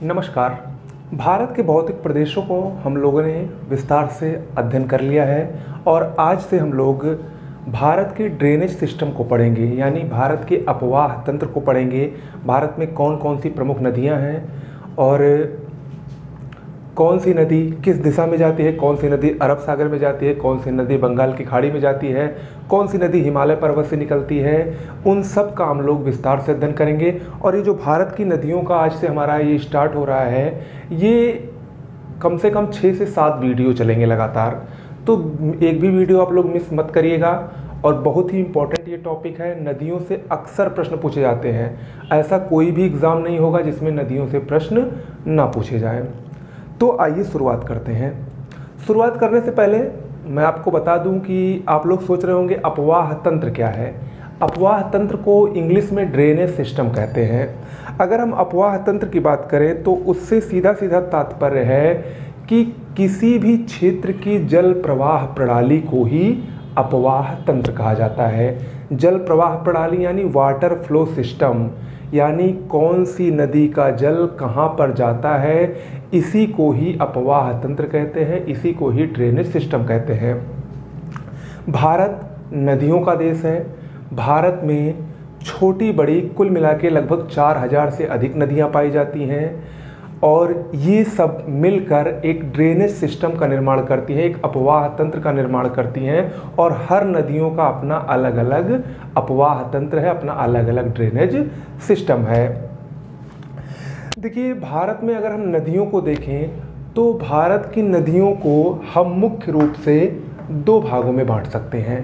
नमस्कार। भारत के भौतिक प्रदेशों को हम लोगों ने विस्तार से अध्ययन कर लिया है और आज से हम लोग भारत के ड्रेनेज सिस्टम को पढ़ेंगे, यानी भारत के अपवाह तंत्र को पढ़ेंगे। भारत में कौन कौन सी प्रमुख नदियां हैं और कौन सी नदी किस दिशा में जाती है, कौन सी नदी अरब सागर में जाती है, कौन सी नदी बंगाल की खाड़ी में जाती है, कौन सी नदी हिमालय पर्वत से निकलती है, उन सब का हम लोग विस्तार से अध्ययन करेंगे। और ये जो भारत की नदियों का आज से हमारा ये स्टार्ट हो रहा है, ये कम से कम 6 से 7 वीडियो चलेंगे लगातार, तो एक भी वीडियो आप लोग मिस मत करिएगा। और बहुत ही इम्पोर्टेंट ये टॉपिक है, नदियों से अक्सर प्रश्न पूछे जाते हैं। ऐसा कोई भी एग्ज़ाम नहीं होगा जिसमें नदियों से प्रश्न ना पूछे जाएं। तो आइए शुरुआत करते हैं। शुरुआत करने से पहले मैं आपको बता दूं कि आप लोग सोच रहे होंगे अपवाह तंत्र क्या है। अपवाह तंत्र को इंग्लिश में ड्रेनेज सिस्टम कहते हैं। अगर हम अपवाह तंत्र की बात करें तो उससे सीधा सीधा तात्पर्य है कि किसी भी क्षेत्र की जल प्रवाह प्रणाली को ही अपवाह तंत्र कहा जाता है। जल प्रवाह प्रणाली यानी वाटर फ्लो सिस्टम, यानी कौन सी नदी का जल कहाँ पर जाता है, इसी को ही अपवाह तंत्र कहते हैं, इसी को ही ड्रेनेज सिस्टम कहते हैं। भारत नदियों का देश है। भारत में छोटी बड़ी कुल मिला के लगभग 4000 से अधिक नदियाँ पाई जाती हैं और ये सब मिलकर एक ड्रेनेज सिस्टम का निर्माण करती हैं, एक अपवाह तंत्र का निर्माण करती हैं। और हर नदियों का अपना अलग अलग अपवाह तंत्र है, अपना अलग अलग ड्रेनेज सिस्टम है। देखिए, भारत में अगर हम नदियों को देखें तो भारत की नदियों को हम मुख्य रूप से 2 भागों में बांट सकते हैं।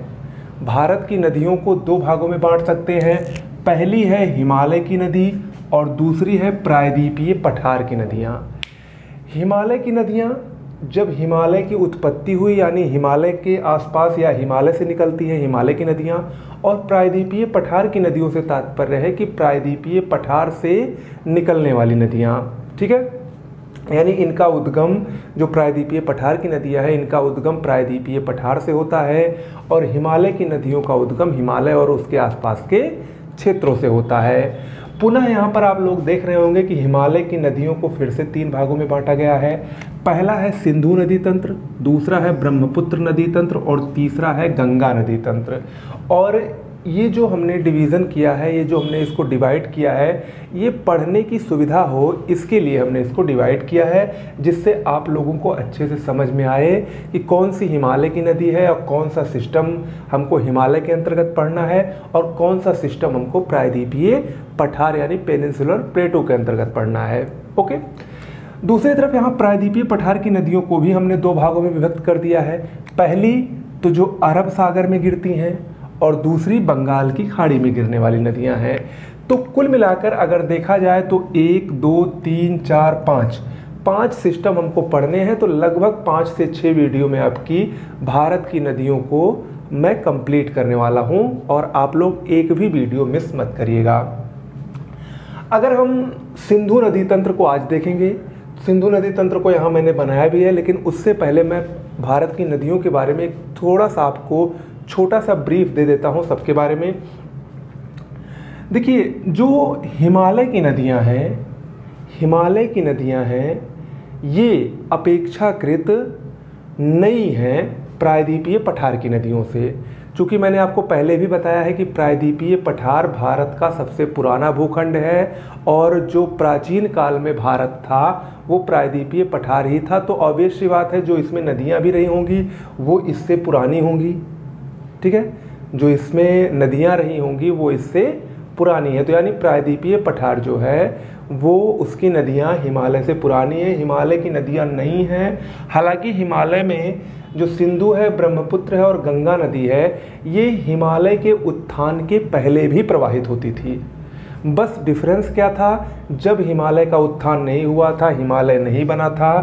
भारत की नदियों को 2 भागों में बांट सकते हैं। पहली है हिमालय की नदी और दूसरी है प्रायद्वीपीय पठार की नदियाँ। हिमालय की नदियाँ जब हिमालय की उत्पत्ति हुई, यानी हिमालय के आसपास या हिमालय से निकलती है हिमालय की नदियाँ। और प्रायद्वीपीय पठार की नदियों से तात्पर्य है कि प्रायद्वीपीय पठार से निकलने वाली नदियाँ, ठीक है। यानी इनका उद्गम, जो प्रायद्वीपीय पठार की नदियाँ हैं, इनका उद्गम प्रायद्वीपीय पठार से होता है और हिमालय की नदियों का उद्गम हिमालय और उसके आसपास के क्षेत्रों से होता है। पुनः यहाँ पर आप लोग देख रहे होंगे कि हिमालय की नदियों को फिर से 3 भागों में बांटा गया है। पहला है सिंधु नदी तंत्र, दूसरा है ब्रह्मपुत्र नदी तंत्र और तीसरा है गंगा नदी तंत्र। और ये जो हमने डिवीज़न किया है, ये जो हमने इसको डिवाइड किया है, ये पढ़ने की सुविधा हो इसके लिए हमने इसको डिवाइड किया है, जिससे आप लोगों को अच्छे से समझ में आए कि कौन सी हिमालय की नदी है और कौन सा सिस्टम हमको हिमालय के अंतर्गत पढ़ना है और कौन सा सिस्टम हमको प्रायद्वीपीय पठार यानी पेनिनसुलर प्लेटो के अंतर्गत पढ़ना है। ओके। दूसरी तरफ यहाँ प्रायद्वीपीय पठार की नदियों को भी हमने 2 भागों में विभक्त कर दिया है। पहली तो जो अरब सागर में गिरती हैं और दूसरी बंगाल की खाड़ी में गिरने वाली नदियां हैं। तो कुल मिलाकर अगर देखा जाए तो 1 2 3 4 5 सिस्टम हमको पढ़ने हैं। तो लगभग 5 से 6 वीडियो में आपकी भारत की नदियों को मैं कंप्लीट करने वाला हूं और आप लोग एक भी वीडियो मिस मत करिएगा। अगर हम सिंधु नदी तंत्र को आज देखेंगे, सिंधु नदी तंत्र को यहाँ मैंने बनाया भी है, लेकिन उससे पहले मैं भारत की नदियों के बारे में थोड़ा सा आपको छोटा सा ब्रीफ दे देता हूँ सबके बारे में। देखिए, जो हिमालय की नदियाँ हैं, हिमालय की नदियाँ हैं, ये अपेक्षाकृत नई हैं प्रायद्वीपीय पठार की नदियों से। चूँकि मैंने आपको पहले भी बताया है कि प्रायद्वीपीय पठार भारत का सबसे पुराना भूखंड है और जो प्राचीन काल में भारत था वो प्रायद्वीपीय पठार ही था। तो ऑब्वियस सी बात है, जो इसमें नदियाँ भी रही होंगी वो इससे पुरानी होंगी, ठीक है। जो इसमें नदियां रही होंगी वो इससे पुरानी है। तो यानी प्रायद्वीपीय पठार जो है वो उसकी नदियां हिमालय से पुरानी है, हिमालय की नदियां नहीं हैं। हालांकि हिमालय में जो सिंधु है, ब्रह्मपुत्र है और गंगा नदी है, ये हिमालय के उत्थान के पहले भी प्रवाहित होती थी। बस डिफरेंस क्या था, जब हिमालय का उत्थान नहीं हुआ था, हिमालय नहीं बना था,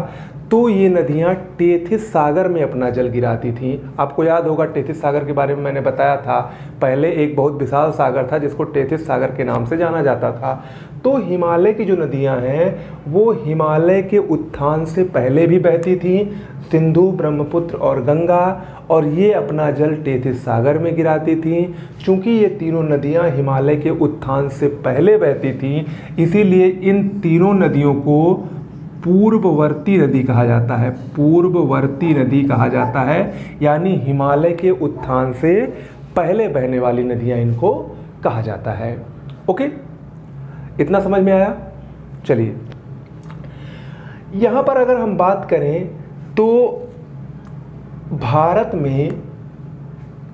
तो तो ये नदियाँ टेथिस सागर में अपना जल गिराती थीं। आपको याद होगा टेथिस सागर के बारे में मैंने बताया था, पहले एक बहुत विशाल सागर था जिसको टेथिस सागर के नाम से जाना जाता था। तो हिमालय की जो नदियां हैं वो हिमालय के उत्थान से पहले भी बहती थीं, सिंधु, ब्रह्मपुत्र और गंगा, और ये अपना जल टेथिस सागर में गिराती थीं। चूँकि ये तीनों नदियां हिमालय के उत्थान से पहले बहती थीं, इसीलिए इन तीनों नदियों को पूर्ववर्ती नदी कहा जाता है। पूर्ववर्ती नदी कहा जाता है, यानी हिमालय के उत्थान से पहले बहने वाली नदियां इनको कहा जाता है। ओके, इतना समझ में आया? चलिए, यहाँ पर अगर हम बात करें तो भारत में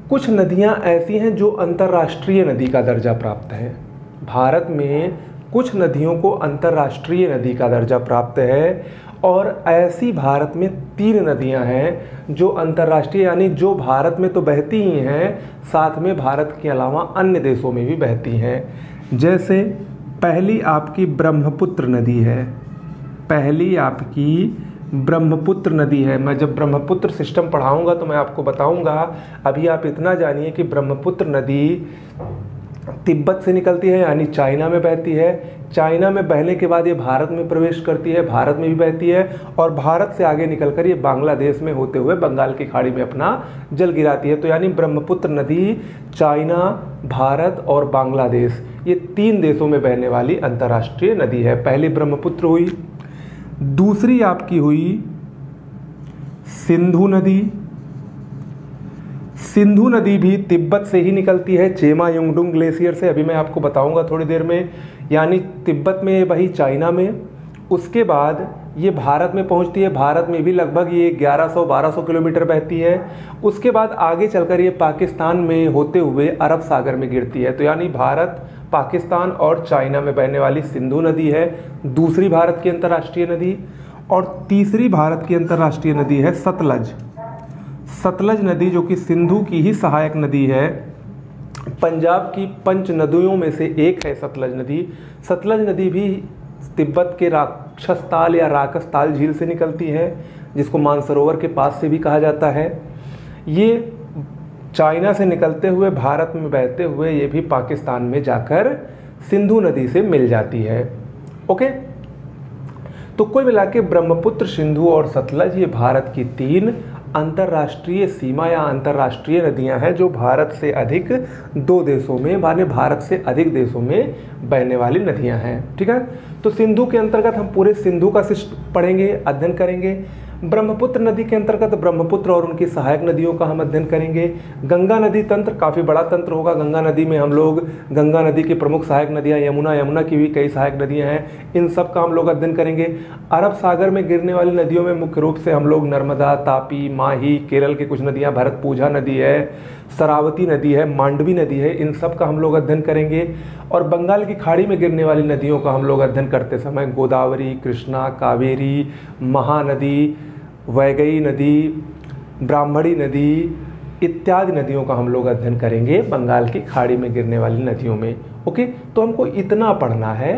कुछ नदियाँ ऐसी हैं जो अंतर्राष्ट्रीय नदी का दर्जा प्राप्त है। भारत में कुछ नदियों को अंतर्राष्ट्रीय नदी का दर्जा प्राप्त है, और ऐसी भारत में 3 नदियां हैं जो अंतर्राष्ट्रीय, यानी जो भारत में तो बहती ही हैं, साथ में भारत के अलावा अन्य देशों में भी बहती हैं। जैसे पहली आपकी ब्रह्मपुत्र नदी है। पहली आपकी ब्रह्मपुत्र नदी है। मैं जब ब्रह्मपुत्र सिस्टम पढ़ाऊंगा तो मैं आपको बताऊंगा। अभी आप इतना जानिए कि ब्रह्मपुत्र नदी तिब्बत से निकलती है, यानी चाइना में बहती है। चाइना में बहने के बाद ये भारत में प्रवेश करती है, भारत में भी बहती है, और भारत से आगे निकलकर ये बांग्लादेश में होते हुए बंगाल की खाड़ी में अपना जल गिराती है। तो यानी ब्रह्मपुत्र नदी चाइना, भारत और बांग्लादेश, ये 3 देशों में बहने वाली अंतर्राष्ट्रीय नदी है। पहली ब्रह्मपुत्र हुई, दूसरी आपकी हुई सिंधु नदी। सिंधु नदी भी तिब्बत से ही निकलती है, चेमा युंगडुंग ग्लेशियर से, अभी मैं आपको बताऊंगा थोड़ी देर में। यानी तिब्बत में वही चाइना में, उसके बाद ये भारत में पहुंचती है। भारत में भी लगभग ये 1100-1200 किलोमीटर बहती है। उसके बाद आगे चलकर ये पाकिस्तान में होते हुए अरब सागर में गिरती है। तो यानी भारत, पाकिस्तान और चाइना में बहने वाली सिंधु नदी है दूसरी भारत की अंतर्राष्ट्रीय नदी। और तीसरी भारत की अंतर्राष्ट्रीय नदी है सतलज। सतलज नदी, जो कि सिंधु की ही सहायक नदी है। पंजाब की 5 नदियों में से एक है सतलज नदी। सतलज नदी भी तिब्बत के राक्षसताल या राकसताल झील से निकलती है, जिसको मानसरोवर के पास से भी कहा जाता है। ये चाइना से निकलते हुए भारत में बहते हुए ये भी पाकिस्तान में जाकर सिंधु नदी से मिल जाती है। ओके, तो कुल मिला के ब्रह्मपुत्र, सिंधु और सतलज ये भारत की 3 अंतर्राष्ट्रीय सीमा या अंतर्राष्ट्रीय नदियां हैं जो भारत से अधिक 2 देशों में, माने भारत से अधिक देशों में बहने वाली नदियां हैं। ठीक है, तो सिंधु के अंतर्गत हम पूरे सिंधु का पढ़ेंगे, अध्ययन करेंगे। ब्रह्मपुत्र नदी के अंतर्गत ब्रह्मपुत्र और उनकी सहायक नदियों का हम अध्ययन करेंगे। गंगा नदी तंत्र काफ़ी बड़ा तंत्र होगा। गंगा नदी में हम लोग गंगा नदी की प्रमुख सहायक नदियाँ यमुना की भी कई सहायक नदियाँ हैं, इन सब का हम लोग अध्ययन करेंगे। अरब सागर में गिरने वाली नदियों में मुख्य रूप से हम लोग नर्मदा, तापी, माही, केरल की कुछ नदियाँ, भरतपूजा नदी है, शरावती नदी है, मांडवी नदी है, इन सब का हम लोग अध्ययन करेंगे। और बंगाल की खाड़ी में गिरने वाली नदियों का हम लोग अध्ययन करते समय गोदावरी, कृष्णा, कावेरी, महानदी, वैगई नदी, ब्राह्मणी नदी इत्यादि नदियों का हम लोग अध्ययन करेंगे बंगाल की खाड़ी में गिरने वाली नदियों में। ओके, तो हमको इतना पढ़ना है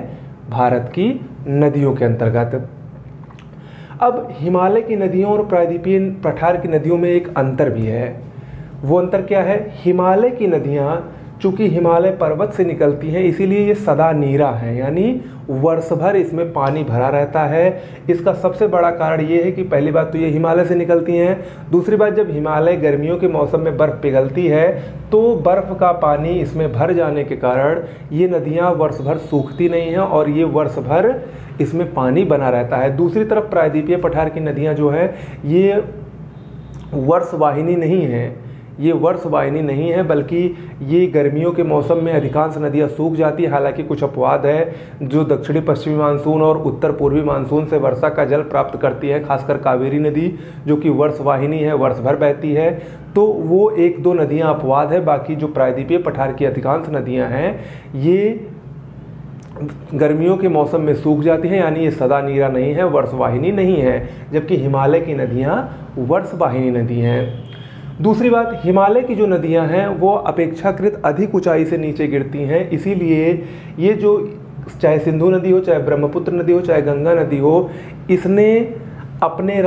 भारत की नदियों के अंतर्गत। अब हिमालय की नदियों और प्रायद्वीपीय पठार की नदियों में एक अंतर भी है। वो अंतर क्या है? हिमालय की नदियाँ चूँकि हिमालय पर्वत से निकलती हैं, इसीलिए ये सदा नीरा है, यानी वर्ष भर इसमें पानी भरा रहता है। इसका सबसे बड़ा कारण ये है कि पहली बात तो ये हिमालय से निकलती हैं, दूसरी बात जब हिमालय गर्मियों के मौसम में बर्फ़ पिघलती है तो बर्फ़ का पानी इसमें भर जाने के कारण ये नदियाँ वर्ष भर सूखती नहीं हैं और ये वर्ष भर इसमें पानी बना रहता है। दूसरी तरफ प्रायद्वीपीय पठार की नदियाँ जो हैं ये वर्षवाहिनी नहीं हैं, ये वर्षवाहिनी नहीं है, बल्कि ये गर्मियों के मौसम में अधिकांश नदियाँ सूख जाती है। हालांकि कुछ अपवाद है, जो दक्षिणी पश्चिमी मानसून और उत्तर पूर्वी मानसून से वर्षा का जल प्राप्त करती है, खासकर कावेरी नदी जो कि वर्षवाहिनी है, वर्ष भर बहती है, तो वो 1-2 नदियाँ अपवाद है। बाकी जो प्रायद्वीपीय पठार की अधिकांश नदियाँ हैं ये गर्मियों के मौसम में सूख जाती हैं, यानी ये सदा नीरा नहीं है, वर्षवाहिनी नहीं है, जबकि हिमालय की नदियाँ वर्षवाहिनी नदी हैं। दूसरी बात, हिमालय की जो नदियां हैं वो अपेक्षाकृत अधिक ऊंचाई से नीचे गिरती हैं, इसीलिए ये जो चाहे सिंधु नदी हो, चाहे ब्रह्मपुत्र नदी हो, चाहे गंगा नदी हो, इसने अपने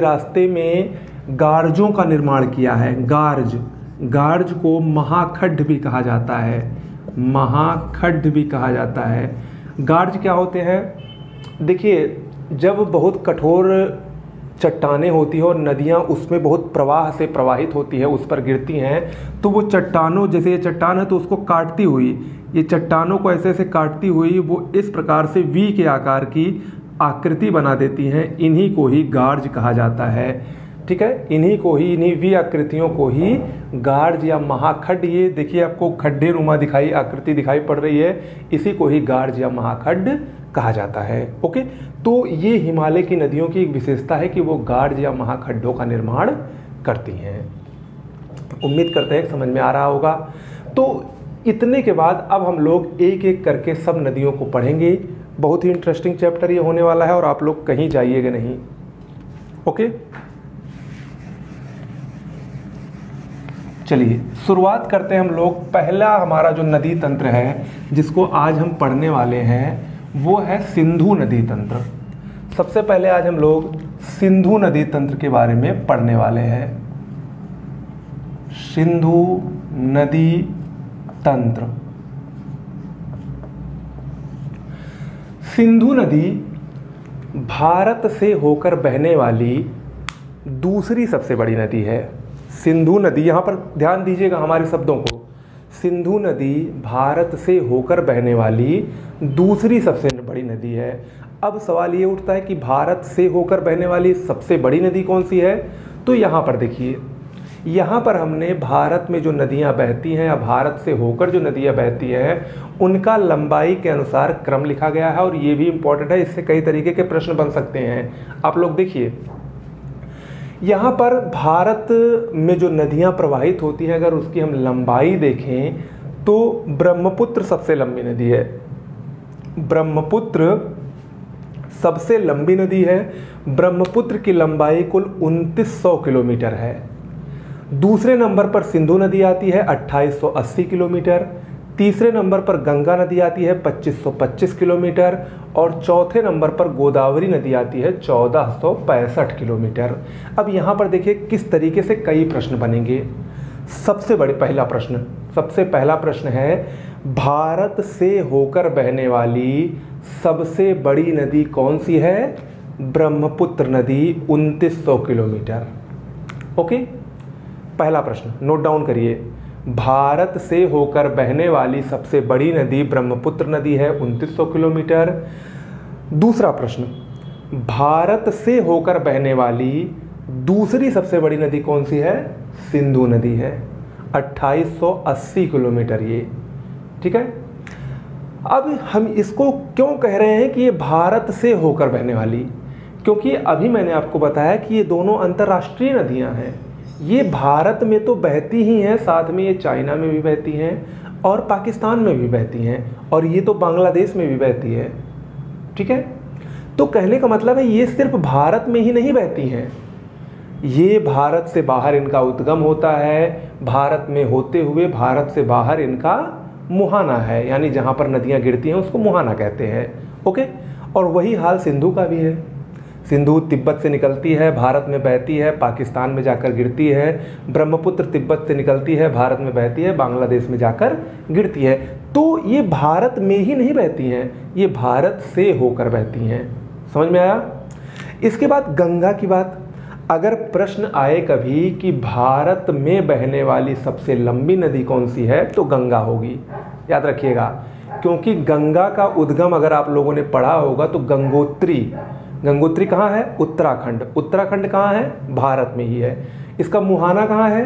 रास्ते में गार्जों का निर्माण किया है। गार्ज को महाखड्ड भी कहा जाता है, महाखड्ड भी कहा जाता है। गार्ज क्या होते हैं? देखिए, जब बहुत कठोर चट्टानें होती है और नदियाँ उसमें बहुत प्रवाह से प्रवाहित होती है, उस पर गिरती हैं, तो वो चट्टानों, जैसे ये चट्टान है तो उसको काटती हुई, ये चट्टानों को ऐसे ऐसे काटती हुई वो इस प्रकार से वी के आकार की आकृति बना देती हैं। इन्हीं को ही गार्ज कहा जाता है। ठीक है, इन्हीं वी आकृतियों को ही गार्ज या महाखड्ड, ये देखिए आपको खड्डे नुमा आकृति दिखाई पड़ रही है, इसी को ही गार्ज या महाखड्ड कहा जाता है। ओके, तो ये हिमालय की नदियों की एक विशेषता है कि वो गार्ज या महाखड्डों का निर्माण करती हैं। उम्मीद करते हैं समझ में आ रहा होगा। तो इतने के बाद अब हम लोग एक एक करके सब नदियों को पढ़ेंगे। बहुत ही इंटरेस्टिंग चैप्टर ये होने वाला है और आप लोग कहीं जाइएगा नहीं। ओके, चलिए शुरुआत करते हैं हम लोग। पहला हमारा जो नदी तंत्र है जिसको आज हम पढ़ने वाले हैं वो है सिंधु नदी तंत्र। सबसे पहले आज हम लोग सिंधु नदी तंत्र के बारे में पढ़ने वाले हैं। सिंधु नदी तंत्र। सिंधु नदी भारत से होकर बहने वाली दूसरी सबसे बड़ी नदी है। सिंधु नदी, यहाँ पर ध्यान दीजिएगा हमारे शब्दों को। सिंधु नदी भारत से होकर बहने वाली दूसरी सबसे बड़ी नदी है। अब सवाल ये उठता है कि भारत से होकर बहने वाली सबसे बड़ी नदी कौन सी है? तो यहाँ पर देखिए, यहाँ पर हमने भारत में जो नदियाँ बहती हैं या भारत से होकर जो नदियाँ बहती हैं उनका लंबाई के अनुसार क्रम लिखा गया है। और ये भी इम्पोर्टेंट है, इससे कई तरीके के प्रश्न बन सकते हैं। आप लोग देखिए, यहाँ पर भारत में जो नदियाँ प्रवाहित होती हैं, अगर उसकी हम लंबाई देखें तो ब्रह्मपुत्र सबसे लंबी नदी है। ब्रह्मपुत्र सबसे लंबी नदी है। ब्रह्मपुत्र की लंबाई कुल 2900 किलोमीटर है। दूसरे नंबर पर सिंधु नदी आती है 2880 किलोमीटर। तीसरे नंबर पर गंगा नदी आती है 2525 किलोमीटर। और चौथे नंबर पर गोदावरी नदी आती है 1465 किलोमीटर। अब यहाँ पर देखिए किस तरीके से कई प्रश्न बनेंगे। सबसे पहला प्रश्न है, भारत से होकर बहने वाली सबसे बड़ी नदी कौन सी है? ब्रह्मपुत्र नदी 2900 किलोमीटर। ओके, पहला प्रश्न नोट डाउन करिए। भारत से होकर बहने वाली सबसे बड़ी नदी ब्रह्मपुत्र नदी है 2900 किलोमीटर। दूसरा प्रश्न, भारत से होकर बहने वाली दूसरी सबसे बड़ी नदी कौन सी है? सिंधु नदी है, 2880 किलोमीटर ये। ठीक है, अब हम इसको क्यों कह रहे हैं कि ये भारत से होकर बहने वाली? क्योंकि अभी मैंने आपको बताया कि ये दोनों अंतर्राष्ट्रीय नदियां हैं। ये भारत में तो बहती ही हैं, साथ में ये चाइना में भी बहती हैं और पाकिस्तान में भी बहती हैं और ये तो बांग्लादेश में भी बहती है। ठीक है, तो कहने का मतलब है ये सिर्फ भारत में ही नहीं बहती हैं, ये भारत से बाहर इनका उद्गम होता है, भारत में होते हुए भारत से बाहर इनका मुहाना है, यानी जहाँ पर नदियाँ गिरती हैं उसको मुहाना कहते हैं। ओके, और वही हाल सिंधु का भी है। सिंधु तिब्बत से निकलती है, भारत में बहती है, पाकिस्तान में जाकर गिरती है। ब्रह्मपुत्र तिब्बत से निकलती है, भारत में बहती है, बांग्लादेश में जाकर गिरती है। तो ये भारत में ही नहीं बहती हैं, ये भारत से होकर बहती हैं। समझ में आया? इसके बाद गंगा की बात। अगर प्रश्न आए कभी कि भारत में बहने वाली सबसे लंबी नदी कौन सी है, तो गंगा होगी। याद रखिएगा, क्योंकि गंगा का उद्गम अगर आप लोगों ने पढ़ा होगा तो गंगोत्री कहाँ है? उत्तराखंड। उत्तराखंड कहाँ है? भारत में ही है। इसका मुहाना कहाँ है?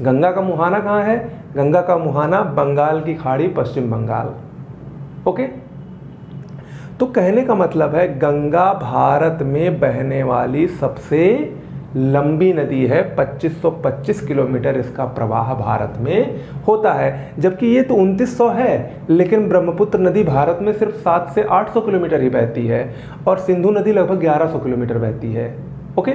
गंगा का मुहाना कहाँ है? गंगा का मुहाना बंगाल की खाड़ी, पश्चिम बंगाल। ओके, तो कहने का मतलब है गंगा भारत में बहने वाली सबसे लंबी नदी है। 2525 किलोमीटर इसका प्रवाह भारत में होता है, जबकि ये तो 2900 है, लेकिन ब्रह्मपुत्र नदी भारत में सिर्फ 700 से 800 किलोमीटर ही बहती है और सिंधु नदी लगभग 1100 किलोमीटर बहती है। ओके,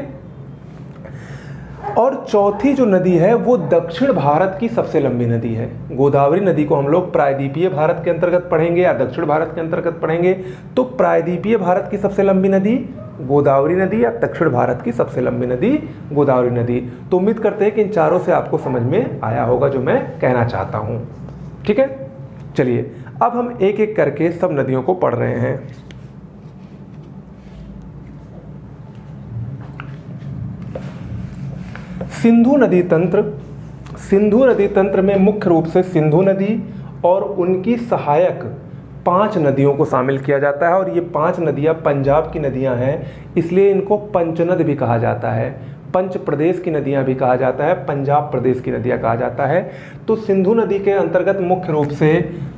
और चौथी जो नदी है वो दक्षिण भारत की सबसे लंबी नदी है। गोदावरी नदी को हम लोग प्रायद्वीपीय भारत के अंतर्गत पढ़ेंगे या दक्षिण भारत के अंतर्गत पढ़ेंगे, तो प्रायद्वीपीय भारत की सबसे लंबी नदी गोदावरी नदी या दक्षिण भारत की सबसे लंबी नदी गोदावरी नदी। तो उम्मीद करते हैं कि इन चारों से आपको समझ में आया होगा जो मैं कहना चाहता हूँ। ठीक है, चलिए अब हम एक एक करके सब नदियों को पढ़ रहे हैं। सिंधु नदी तंत्र। सिंधु नदी तंत्र में मुख्य रूप से सिंधु नदी और उनकी सहायक 5 नदियों को शामिल किया जाता है, और ये 5 नदियां पंजाब की नदियां हैं, इसलिए इनको पंचनद भी कहा जाता है। पंच प्रदेश की नदियां भी कहा जाता है, पंजाब प्रदेश की नदियां कहा जाता है। तो सिंधु नदी के अंतर्गत मुख्य रूप से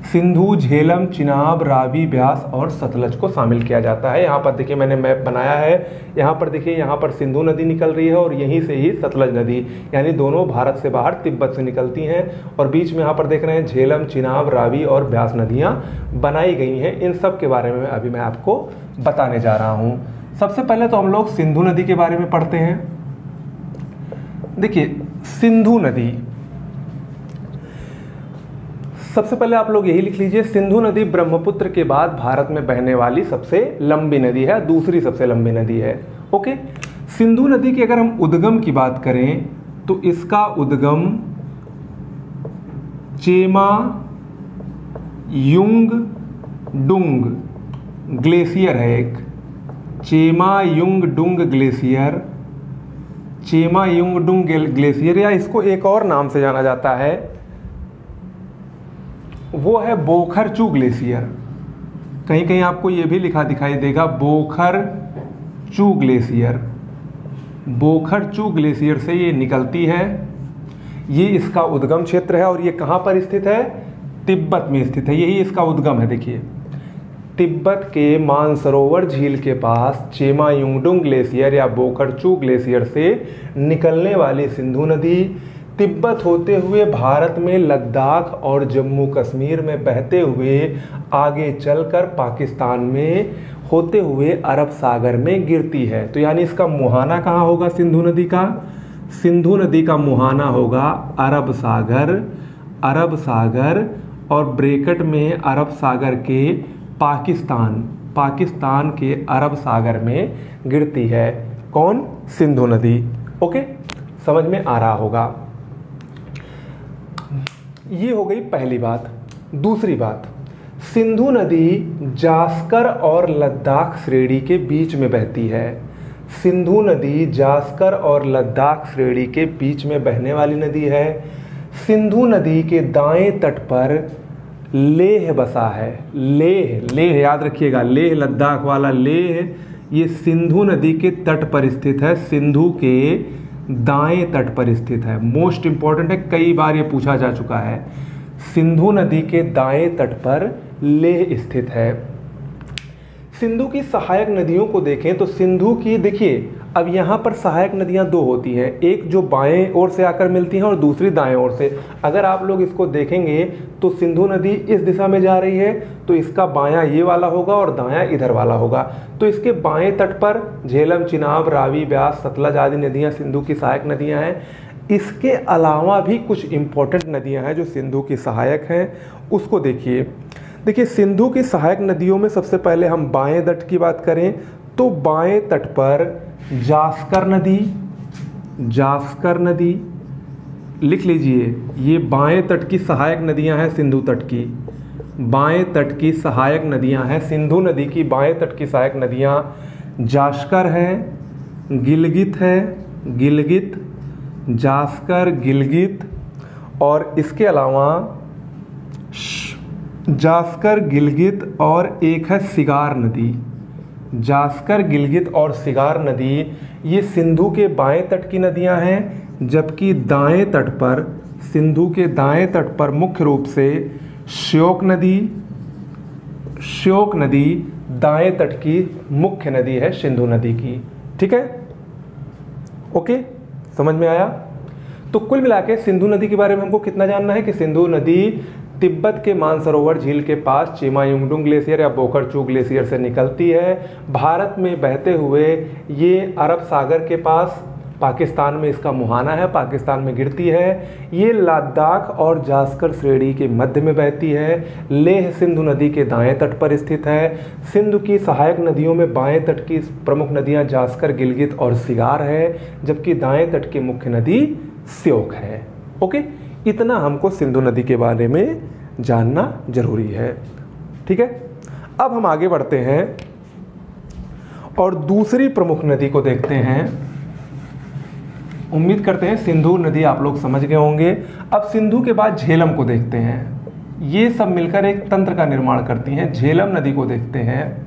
सिंधु, झेलम, चिनाब, रावी, ब्यास और सतलज को शामिल किया जाता है। यहाँ पर देखिए मैंने मैप बनाया है, यहाँ पर देखिए यहाँ पर सिंधु नदी निकल रही है और यहीं से ही सतलज नदी, यानी दोनों भारत से बाहर तिब्बत से निकलती हैं, और बीच में यहाँ पर देख रहे हैं झेलम, चिनाब, रावी और ब्यास नदियाँ बनाई गई हैं। इन सब के बारे में अभी मैं आपको बताने जा रहा हूँ। सबसे पहले तो हम लोग सिंधु नदी के बारे में पढ़ते हैं। देखिए सिंधु नदी, सबसे पहले आप लोग यही लिख लीजिए, सिंधु नदी ब्रह्मपुत्र के बाद भारत में बहने वाली सबसे लंबी नदी है, दूसरी सबसे लंबी नदी है। ओके, सिंधु नदी की अगर हम उद्गम की बात करें तो इसका उद्गम चेमा युंग डुंग ग्लेशियर है। एक Chema Jung डुंग glacier, Chema Jung डुंग glacier, या इसको एक और नाम से जाना जाता है, वो है बोखरचू ग्लेशियर। कहीं कहीं आपको ये भी लिखा दिखाई देगा बोखरचू ग्लेशियर। बोखरचू ग्लेशियर से ये निकलती है, ये इसका उद्गम क्षेत्र है, और ये कहाँ पर स्थित है? तिब्बत में स्थित है, यही इसका उद्गम है। देखिए तिब्बत के मानसरोवर झील के पास चेमा युंगडुंग ग्लेशियर या बोखरचू ग्लेशियर से निकलने वाली सिंधु नदी तिब्बत होते हुए भारत में लद्दाख और जम्मू कश्मीर में बहते हुए आगे चलकर पाकिस्तान में होते हुए अरब सागर में गिरती है। तो यानी इसका मुहाना कहाँ होगा सिंधु नदी का? सिंधु नदी का मुहाना होगा अरब सागर, अरब सागर और ब्रैकेट में अरब सागर के पाकिस्तान, पाकिस्तान के अरब सागर में गिरती है। कौन? सिंधु नदी। ओके, समझ में आ रहा होगा। ये हो गई पहली बात। दूसरी बात, सिंधु नदी जास्कर और लद्दाख श्रेणी के बीच में बहती है। सिंधु नदी जास्कर और लद्दाख श्रेणी के बीच में बहने वाली नदी है। सिंधु नदी के दाएं तट पर लेह बसा है। लेह, लेह याद रखिएगा, लेह लद्दाख वाला लेह, ये सिंधु नदी के तट पर स्थित है, सिंधु के दाएं तट पर स्थित है। मोस्ट इंपॉर्टेंट है, कई बार ये पूछा जा चुका है। सिंधु नदी के दाएं तट पर लेह स्थित है। सिंधु की सहायक नदियों को देखें तो सिंधु की, देखिए अब यहाँ पर सहायक नदियाँ 2 होती हैं, एक जो बाएं ओर से आकर मिलती हैं और दूसरी दाएं ओर से। अगर आप लोग इसको देखेंगे तो सिंधु नदी इस दिशा में जा रही है, तो इसका बायां ये वाला होगा और दायां इधर वाला होगा। तो इसके बाएं तट पर झेलम, चिनाब, रावी, ब्यास, सतलज आदि नदियाँ सिंधु की सहायक नदियाँ हैं। इसके अलावा भी कुछ इम्पोर्टेंट नदियाँ हैं जो सिंधु की सहायक हैं, उसको देखिए। देखिए सिंधु की सहायक नदियों में सबसे पहले हम बाएं तट की बात करें तो बाएं तट पर जास्कर नदी, जास्कर नदी लिख लीजिए, ये बाएं तट की सहायक नदियां हैं सिंधु तट की। बाएं तट की सहायक नदियां हैं सिंधु नदी की, बाएं तट की सहायक नदियां जास्कर है, गिलगित है, गिलगित, जास्कर, गिलगित, और इसके अलावा जास्कर, गिलगित और एक है सिगार नदी। जास्कर, गिलगित और सिगार नदी ये सिंधु के बाएं तट की नदियां हैं, जबकि दाएं तट पर, सिंधु के दाएं तट पर मुख्य रूप से श्योक नदी, श्योक नदी दाएं तट की मुख्य नदी है सिंधु नदी की। ठीक है, ओके, समझ में आया? तो कुल मिला के सिंधु नदी के बारे में हमको कितना जानना है कि सिंधु नदी तिब्बत के मानसरोवर झील के पास चेमा युंगडुंग ग्लेशियर या बोखरचू ग्लेशियर से निकलती है। भारत में बहते हुए ये अरब सागर के पास पाकिस्तान में इसका मुहाना है, पाकिस्तान में गिरती है। ये लद्दाख और जास्कर श्रेणी के मध्य में बहती है। लेह सिंधु नदी के दाएं तट पर स्थित है। सिंधु की सहायक नदियों में बाएं तट की प्रमुख नदियां जास्कर, गिलगित और सिगार है, जबकि दाएं तट की मुख्य नदी श्योक है। ओके, इतना हमको सिंधु नदी के बारे में जानना जरूरी है। ठीक है, अब हम आगे बढ़ते हैं और दूसरी प्रमुख नदी को देखते हैं। उम्मीद करते हैं सिंधु नदी आप लोग समझ गए होंगे। अब सिंधु के बाद झेलम को देखते हैं। ये सब मिलकर एक तंत्र का निर्माण करती हैं। झेलम नदी को देखते हैं।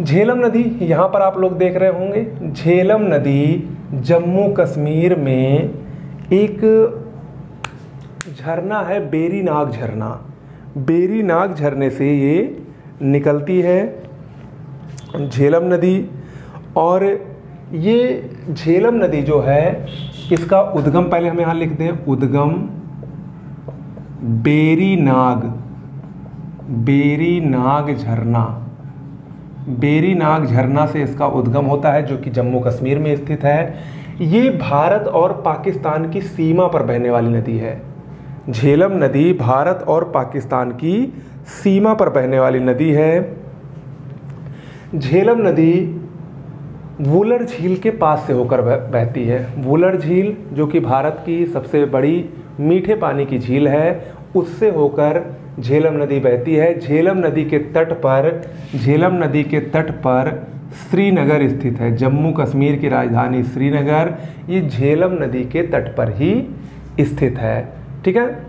झेलम नदी यहाँ पर आप लोग देख रहे होंगे। झेलम नदी जम्मू कश्मीर में एक झरना है, बेरीनाग झरना। बेरीनाग झरने से ये निकलती है झेलम नदी। और ये झेलम नदी जो है, इसका उद्गम पहले हम यहाँ लिख दें, उद्गम बेरीनाग झरना। बेरीनाग झरना से इसका उद्गम होता है, जो कि जम्मू कश्मीर में स्थित है। ये भारत और पाकिस्तान की सीमा पर बहने वाली नदी है। झेलम नदी भारत और पाकिस्तान की सीमा पर बहने वाली नदी है। झेलम नदी वुलर झील के पास से होकर बहती है। वुलर झील जो कि भारत की सबसे बड़ी मीठे पानी की झील है, उससे होकर झेलम नदी बहती है। झेलम नदी के तट पर श्रीनगर स्थित है। जम्मू कश्मीर की राजधानी श्रीनगर ये झेलम नदी के तट पर ही स्थित है। ठीक है,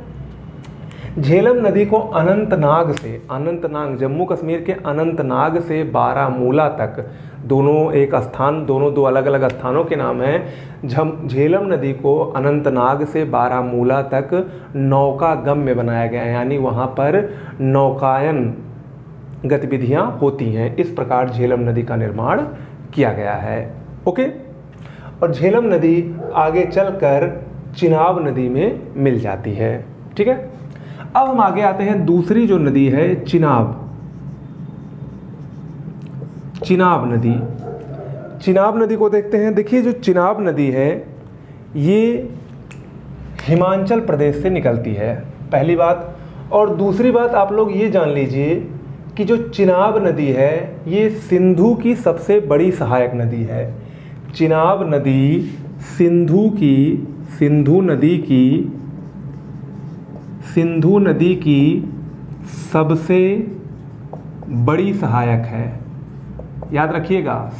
झेलम नदी को अनंतनाग जम्मू कश्मीर के अनंतनाग से बारामूला तक, दोनों दो अलग अलग स्थानों के नाम हैं। झेलम नदी को अनंतनाग से बारामूला तक नौका गम में बनाया गया है, यानी वहाँ पर नौकायन गतिविधियाँ होती हैं। इस प्रकार झेलम नदी का निर्माण किया गया है। ओके, और झेलम नदी आगे चलकर चिनाब नदी में मिल जाती है। ठीक है, अब हम आगे आते हैं। दूसरी जो नदी है चिनाब नदी को देखते हैं। देखिए, जो चिनाब नदी है ये हिमाचल प्रदेश से निकलती है, पहली बात। और दूसरी बात आप लोग ये जान लीजिए कि जो चिनाब नदी है ये सिंधु की सबसे बड़ी सहायक नदी है। चिनाब नदी सिंधु नदी की सबसे बड़ी सहायक है। याद रखिएगा,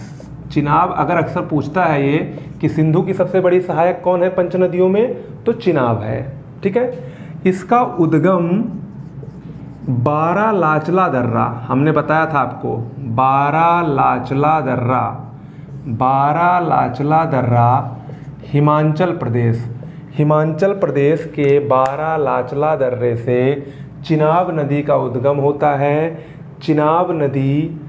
चिनाब अगर अक्सर पूछता है ये कि सिंधु की सबसे बड़ी सहायक कौन है पंच नदियों में, तो चिनाब है। ठीक है, इसका उद्गम बारालाचला दर्रा, हमने बताया था आपको, बारालाचला दर्रा हिमाचल प्रदेश के बारालाचला दर्रे से चिनाब नदी का उद्गम होता है। चिनाब नदी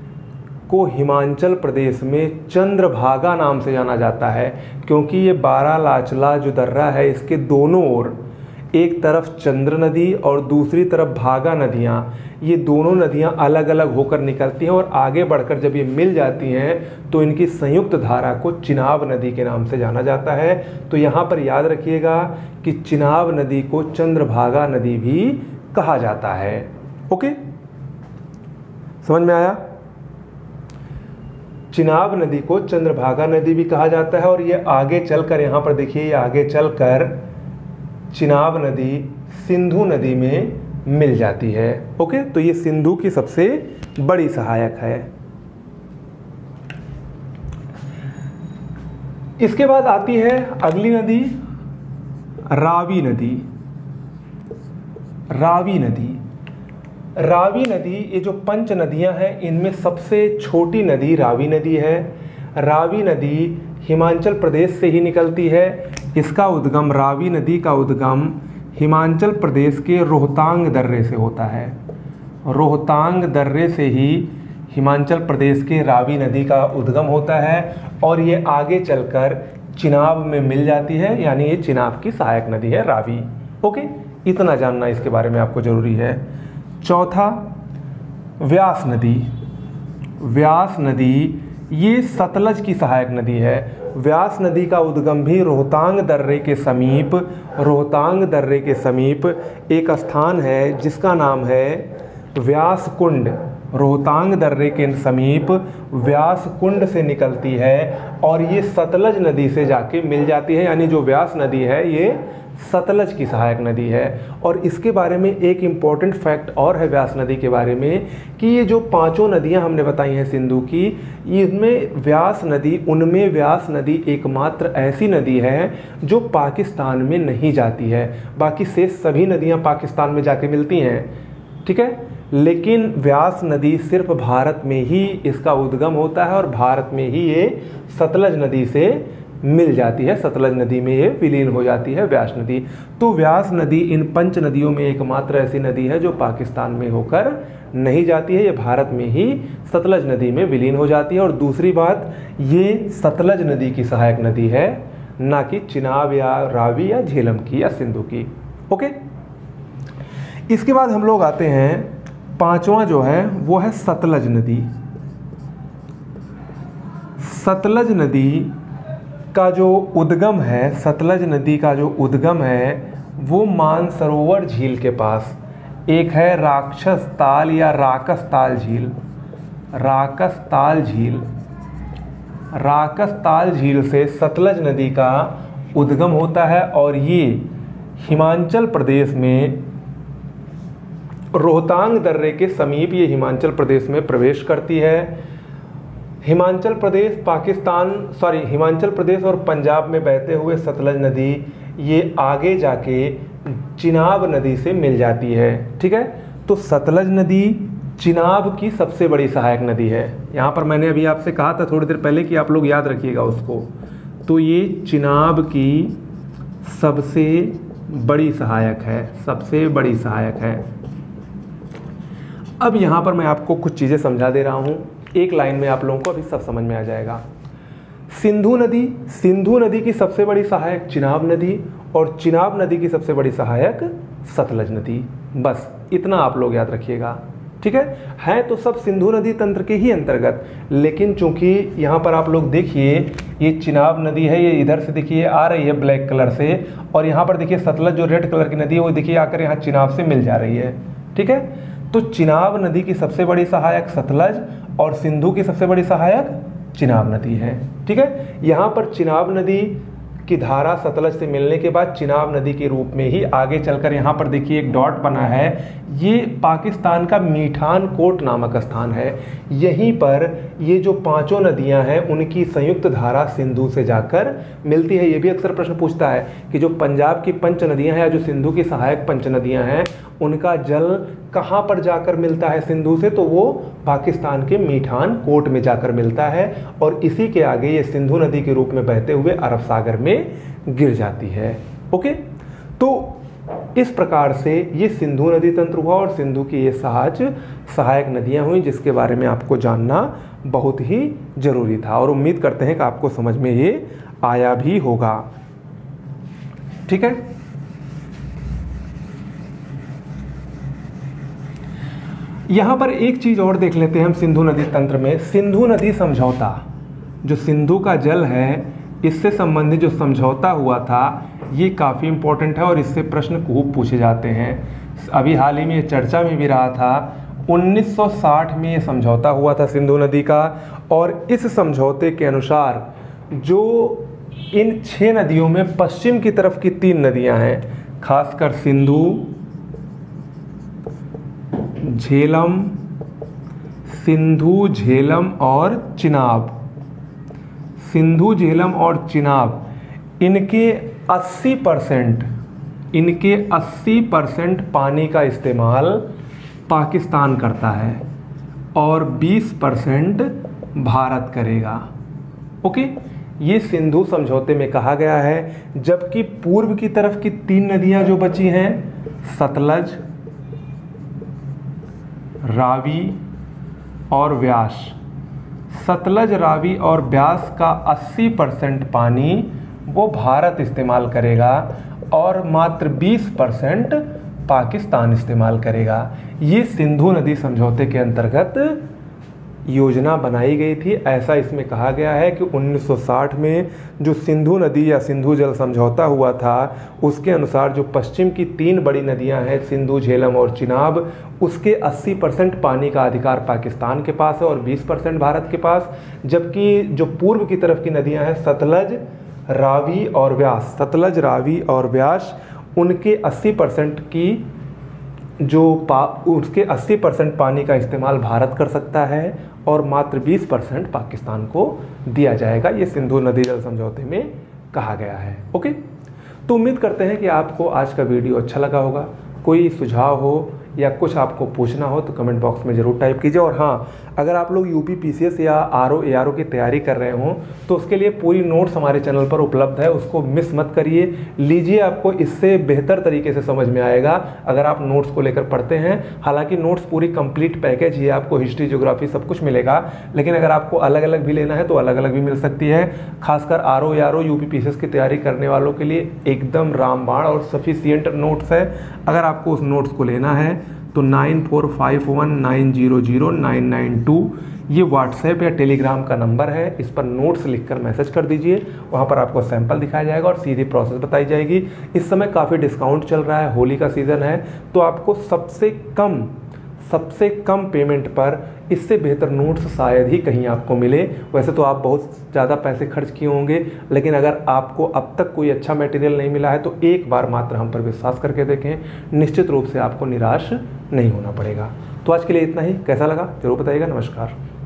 को हिमाचल प्रदेश में चंद्रभागा नाम से जाना जाता है, क्योंकि ये बारालाचला जो दर्रा है इसके दोनों ओर, एक तरफ चंद्र नदी और दूसरी तरफ भागा नदियाँ, ये दोनों नदियाँ अलग अलग होकर निकलती हैं और आगे बढ़कर जब ये मिल जाती हैं तो इनकी संयुक्त धारा को चिनाब नदी के नाम से जाना जाता है। तो यहाँ पर याद रखिएगा कि चिनाब नदी को चंद्रभागा नदी भी कहा जाता है। ओके, समझ में आया? चिनाब नदी को चंद्रभागा नदी भी कहा जाता है। और ये आगे चलकर, यहाँ पर देखिए, ये आगे चलकर चिनाब नदी सिंधु नदी में मिल जाती है। ओके, तो ये सिंधु की सबसे बड़ी सहायक है। इसके बाद आती है अगली नदी, रावी नदी। ये जो पंच नदियां हैं इनमें सबसे छोटी नदी रावी नदी है। रावी नदी हिमाचल प्रदेश से ही निकलती है। इसका उद्गम, रावी नदी का उद्गम हिमाचल प्रदेश के रोहतांग दर्रे से होता है। रोहतांग दर्रे से ही हिमाचल प्रदेश के रावी नदी का उद्गम होता है और ये आगे चलकर चिनाब में मिल जाती है, यानी ये चिनाब की सहायक नदी है रावी। ओके, इतना जानना इसके बारे में आपको जरूरी है। चौथा, व्यास नदी। ये सतलज की सहायक नदी है। व्यास नदी का उद्गम भी रोहतांग दर्रे के समीप एक स्थान है जिसका नाम है व्यास कुंड। रोहतांग दर्रे के समीप व्यास कुंड से निकलती है और ये सतलज नदी से जाके मिल जाती है, यानी जो व्यास नदी है ये सतलज की सहायक नदी है। और इसके बारे में एक इम्पॉर्टेंट फैक्ट और है व्यास नदी के बारे में कि ये जो पांचों नदियां हमने बताई हैं सिंधु की, उनमें व्यास नदी एकमात्र ऐसी नदी है जो पाकिस्तान में नहीं जाती है। बाकी शेष सभी नदियां पाकिस्तान में जाके मिलती हैं, ठीक है, लेकिन व्यास नदी सिर्फ भारत में ही इसका उद्गम होता है और भारत में ही ये सतलज नदी से मिल जाती है, सतलज नदी में ये विलीन हो जाती है व्यास नदी। तो व्यास नदी इन 5 नदियों में एकमात्र ऐसी नदी है जो पाकिस्तान में होकर नहीं जाती है, ये भारत में ही सतलज नदी में विलीन हो जाती है। और दूसरी बात, ये सतलज नदी की सहायक नदी है, ना कि चिनाब या रावी या झेलम की या सिंधु की। ओके, इसके बाद हम लोग आते हैं 5वां जो है वो है सतलज नदी। सतलज नदी का जो उद्गम है, सतलज नदी का जो उद्गम है वो मानसरोवर झील के पास एक है राक्षस ताल या राकस ताल झील। राकस ताल झील से सतलज नदी का उद्गम होता है और ये हिमाचल प्रदेश में रोहतांग दर्रे के समीप ये हिमाचल प्रदेश में प्रवेश करती है। हिमाचल प्रदेश और पंजाब में बहते हुए सतलज नदी ये आगे जाके चिनाब नदी से मिल जाती है, ठीक है। तो सतलज नदी चिनाब की सबसे बड़ी सहायक नदी है। यहाँ पर मैंने अभी आपसे कहा था थोड़ी देर पहले कि आप लोग याद रखिएगा उसको। तो ये चिनाब की सबसे बड़ी सहायक है। अब यहाँ पर मैं आपको कुछ चीज़ें समझा दे रहा हूँ, एक लाइन में आप लोगों को अभी सब समझ में आ जाएगा। सिंधु नदी की सबसे बड़ी सहायक चिनाब नदी और चिनाब नदी की सबसे बड़ी सहायक सतलज नदी। बस इतना आप लोग याद रखिएगा, ठीक है तो सब सिंधु नदी तंत्र के ही अंतर्गत। लेकिन चूंकि यहाँ पर आप लोग देखिए ये चिनाब नदी है, ये इधर से देखिए आ रही है ब्लैक कलर से, और यहाँ पर देखिए सतलज जो रेड कलर की नदी है वो देखिए आकर यहाँ चिनाब से मिल जा रही है, ठीक है। तो चिनाब नदी की सबसे बड़ी सहायक सतलज और सिंधु की सबसे बड़ी सहायक चिनाब नदी है, ठीक है। यहाँ पर चिनाब नदी की धारा सतलज से मिलने के बाद चिनाब नदी के रूप में ही आगे चलकर यहाँ पर देखिए एक डॉट बना है, ये पाकिस्तान का मीठान कोट नामक स्थान है। यहीं पर ये जो 5 नदियाँ हैं उनकी संयुक्त धारा सिंधु से जाकर मिलती है। ये भी अक्सर प्रश्न पूछता है कि जो पंजाब की 5 नदियाँ हैं या जो सिंधु की सहायक 5 नदियाँ हैं उनका जल कहाँ पर जाकर मिलता है सिंधु से, तो वो पाकिस्तान के मीठान कोट में जाकर मिलता है और इसी के आगे ये सिंधु नदी के रूप में बहते हुए अरब सागर में गिर जाती है। ओके, तो इस प्रकार से ये सिंधु नदी तंत्र हुआ और सिंधु की ये सहायक नदियां हुई जिसके बारे में आपको जानना बहुत ही जरूरी था और उम्मीद करते हैं कि आपको समझ में ये आया भी होगा, ठीक है। यहाँ पर एक चीज़ और देख लेते हैं हम सिंधु नदी तंत्र में। सिंधु नदी समझौता, जो सिंधु का जल है इससे संबंधित जो समझौता हुआ था ये काफ़ी इम्पोर्टेंट है और इससे प्रश्न खूब पूछे जाते हैं। अभी हाल ही में ये चर्चा में भी रहा था। 1960 में ये समझौता हुआ था सिंधु नदी का और इस समझौते के अनुसार जो इन 6 नदियों में पश्चिम की तरफ की 3 नदियाँ हैं, खासकर सिंधु, झेलम और चिनाब, इनके 80% पानी का इस्तेमाल पाकिस्तान करता है और 20% भारत करेगा। ओके, ये सिंधु समझौते में कहा गया है। जबकि पूर्व की तरफ की 3 नदियां जो बची हैं, सतलज, रावी और व्यास, सतलज, रावी और व्यास का 80% पानी वो भारत इस्तेमाल करेगा और मात्र 20% पाकिस्तान इस्तेमाल करेगा। ये सिंधु नदी समझौते के अंतर्गत योजना बनाई गई थी। ऐसा इसमें कहा गया है कि 1960 में जो सिंधु नदी या सिंधु जल समझौता हुआ था, उसके अनुसार जो पश्चिम की 3 बड़ी नदियां हैं, सिंधु, झेलम और चिनाब, उसके 80% पानी का अधिकार पाकिस्तान के पास है और 20% भारत के पास। जबकि जो पूर्व की तरफ की नदियां हैं, सतलज, रावी और व्यास, सतलज, रावी और व्यास, उनके 80% की उसके 80% पानी का इस्तेमाल भारत कर सकता है और मात्र 20% पाकिस्तान को दिया जाएगा। ये सिंधु नदी जल समझौते में कहा गया है। ओके, तो उम्मीद करते हैं कि आपको आज का वीडियो अच्छा लगा होगा। कोई सुझाव हो या कुछ आपको पूछना हो तो कमेंट बॉक्स में ज़रूर टाइप कीजिए। और हाँ, अगर आप लोग यूपी पीसीएस या आरओ एआरओ की तैयारी कर रहे हों तो उसके लिए पूरी नोट्स हमारे चैनल पर उपलब्ध है, उसको मिस मत करिए, लीजिए, आपको इससे बेहतर तरीके से समझ में आएगा अगर आप नोट्स को लेकर पढ़ते हैं। हालांकि नोट्स पूरी कंप्लीट पैकेज ही है, आपको हिस्ट्री, ज्योग्राफी सब कुछ मिलेगा, लेकिन अगर आपको अलग अलग भी लेना है तो अलग अलग भी मिल सकती है। खासकर आरओ एआरओ यूपी पीसीएस की तैयारी करने वालों के लिए एकदम रामबाण और सफिशिएंट नोट्स है। अगर आपको उस नोट्स को लेना है तो 9451900992 ये व्हाट्सएप या टेलीग्राम का नंबर है, इस पर नोट्स लिखकर मैसेज कर दीजिए। वहाँ पर आपको सैंपल दिखाया जाएगा और सीधी प्रोसेस बताई जाएगी। इस समय काफ़ी डिस्काउंट चल रहा है, होली का सीज़न है, तो आपको सबसे कम पेमेंट पर इससे बेहतर नोट्स शायद ही कहीं आपको मिले। वैसे तो आप बहुत ज़्यादा पैसे खर्च किए होंगे, लेकिन अगर आपको अब तक कोई अच्छा मटेरियल नहीं मिला है तो एक बार मात्र हम पर विश्वास करके देखें, निश्चित रूप से आपको निराश नहीं होना पड़ेगा। तो आज के लिए इतना ही। कैसा लगा ज़रूर बताइएगा। नमस्कार।